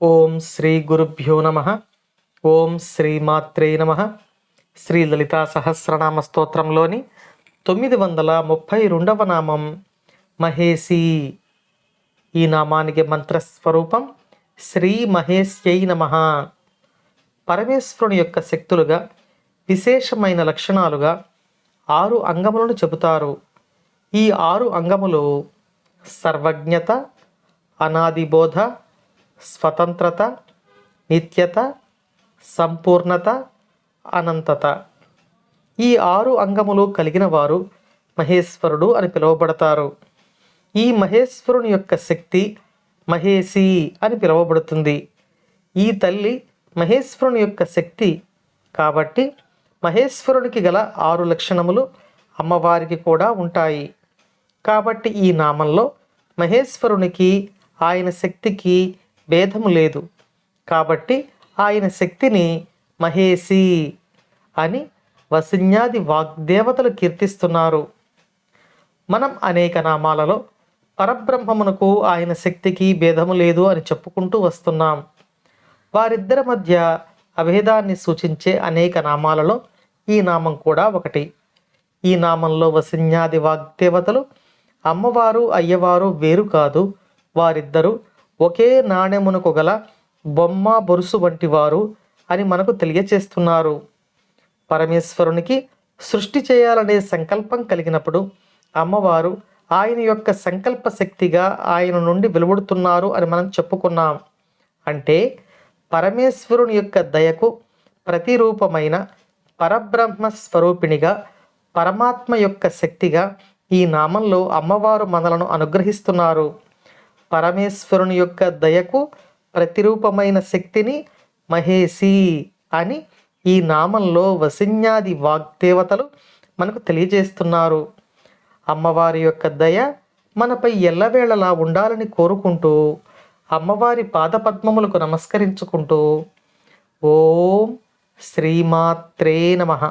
ఓం శ్రీ గురుభ్యో నమ. ఓం శ్రీమాత్రే నమ. శ్రీ లలితా సహస్రనామ స్తోత్రంలోని 932వ నామం మహేసి. ఈ నామానికి మంత్రస్వరూపం శ్రీ మహేశ్యై నమ. పరమేశ్వరుని యొక్క శక్తులుగా విశేషమైన లక్షణాలుగా 6 అంగములను చెబుతారు. ఈ 6 అంగములు సర్వజ్ఞత, అనాదిబోధ, స్వతంత్రత, నిత్యత, సంపూర్ణత, అనంతత. ఈ 6 అంగములు కలిగిన వారు మహేశ్వరుడు అని పిలువబడతారు. ఈ మహేశ్వరుని యొక్క శక్తి మహేసి అని పిలువబడుతుంది. ఈ తల్లి మహేశ్వరుని యొక్క శక్తి కాబట్టి మహేశ్వరునికి గల 6 లక్షణములు అమ్మవారికి కూడా ఉంటాయి. కాబట్టి ఈ నామంలో మహేశ్వరునికి ఆయన శక్తికి భేదము లేదు. కాబట్టి ఆయన శక్తిని మహేసి అని వసిన్యాది వాగ్దేవతలు కీర్తిస్తున్నారు. మనం అనేక నామాలలో పరబ్రహ్మమునకు ఆయన శక్తికి భేదము లేదు అని చెప్పుకుంటూ వస్తున్నాం. వారిద్దరి మధ్య అభేదాన్ని సూచించే అనేక నామాలలో ఈ నామం కూడా ఒకటి. ఈ నామంలో వసిన్యాది వాగ్దేవతలు అమ్మవారు అయ్యవారు వేరు కాదు. వారిద్దరూ ఒకే నాణెమునకు గల బొమ్మ బొరుసు వంటి వారు అని మనకు తెలియచేస్తున్నారు. పరమేశ్వరునికి సృష్టి చేయాలనే సంకల్పం కలిగినప్పుడు అమ్మవారు ఆయన యొక్క సంకల్ప శక్తిగా ఆయన నుండి వెలువడుతున్నారు అని మనం చెప్పుకున్నాం. అంటే పరమేశ్వరుని యొక్క దయకు ప్రతిరూపమైన పరబ్రహ్మ స్వరూపిణిగా, పరమాత్మ యొక్క శక్తిగా ఈ నామంలో అమ్మవారు మనలను అనుగ్రహిస్తున్నారు. పరమేశ్వరుని యొక్క దయకు ప్రతిరూపమైన శక్తిని మహేసి అని ఈ నామంలో వసిన్యాది వాగ్దేవతలు మనకు తెలియజేస్తున్నారు. అమ్మవారి యొక్క దయ మనపై ఎల్లవేళలా ఉండాలని కోరుకుంటూ అమ్మవారి పాదపద్మములకు నమస్కరించుకుంటూ ఓం శ్రీమాత్రే నమః.